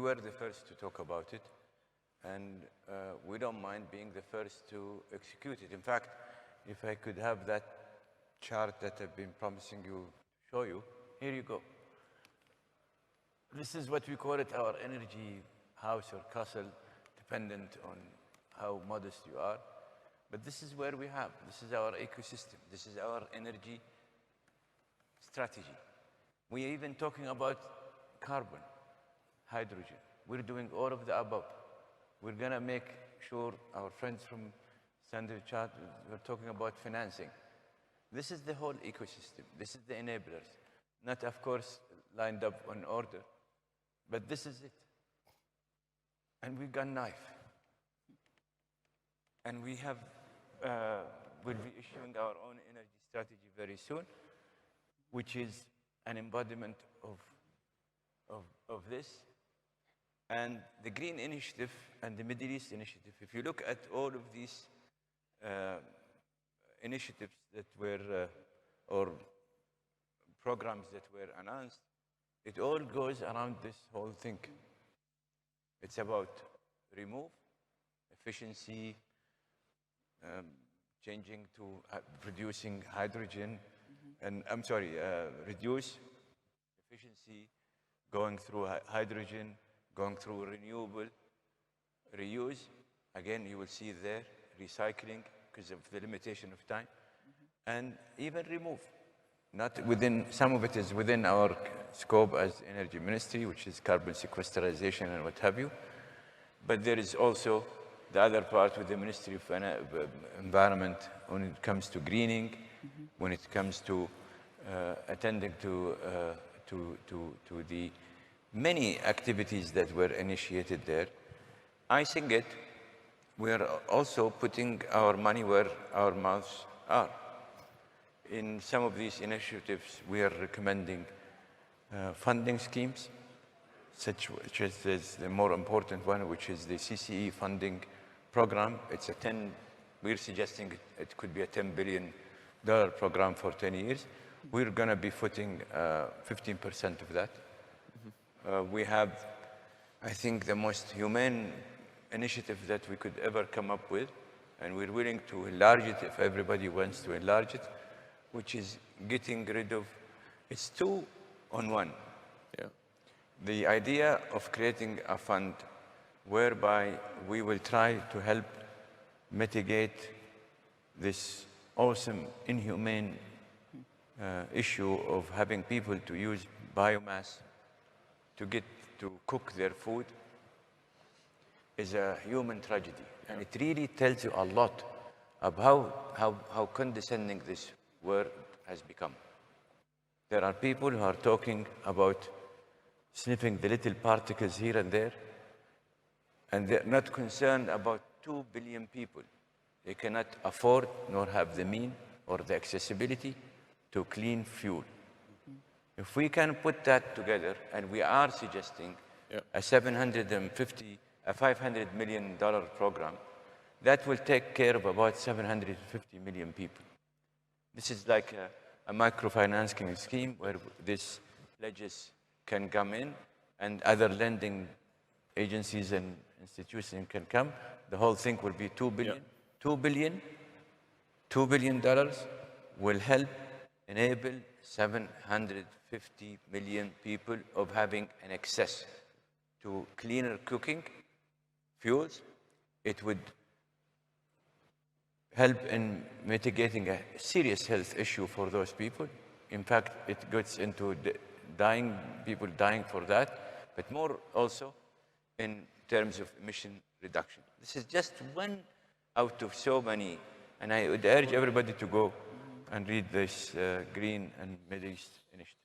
were the first to talk about it, and we don't mind being the first to execute it. In fact, if I could have that chart that I've been promising you to show you, here you go. This is what we call it our energy house or castle, dependent on how modest you are. But this is where we have, this is our ecosystem, this is our energy strategy. We are even talking about carbon, hydrogen. We're doing all of the above. We're going to make sure our friends from Standard Chart, we're talking about financing. This is the whole ecosystem. This is the enablers. Not, of course, lined up on order, but this is it. And we got knife. And we have, we'll be issuing our own energy strategy very soon, which is an embodiment of this. And the Green Initiative and the Middle East Initiative, if you look at all of these initiatives that were, or programs that were announced, it all goes around this whole thing. It's about remove, efficiency, changing to producing hydrogen, and I'm sorry, reduce efficiency, going through hydrogen, going through renewable, reuse. Again, you will see there, recycling, because of the limitation of time, and even remove. Not within, some of it is within our scope as Energy Ministry, which is carbon sequestration and what have you. But there is also the other part with the Ministry of Environment when it comes to greening, when it comes to attending to the many activities that were initiated there. I think we are also putting our money where our mouths are. In some of these initiatives, we are recommending funding schemes, such as the more important one, which is the CCE funding program. It's we're suggesting it could be a $10 billion program for 10 years. We're going to be footing 15% of that. We have, I think, the most humane initiative that we could ever come up with, and we're willing to enlarge it if everybody wants to enlarge it, which is getting rid of, it's 2 on 1. Yeah. The idea of creating a fund whereby we will try to help mitigate this awesome, inhumane issue of having people to use biomass to cook their food is a human tragedy. And it really tells you a lot about how condescending this word has become. There are people who are talking about sniffing the little particles here and there, and they're not concerned about 2 billion people. They cannot afford nor have the means or the accessibility to clean fuel. If we can put that together, and we are suggesting a $500 million program, that will take care of about 750 million people. This is like a microfinancing scheme where these pledges can come in and other lending agencies and institutions can come. The whole thing will be $2 billion. $2 billion will help enable 750 million people of having an access to cleaner cooking fuels. It would help in mitigating a serious health issue for those people. In fact, it gets into people dying for that, but more also in terms of emission reduction. This is just one out of so many, and I would urge everybody to go and read this Green and Middle East Initiative.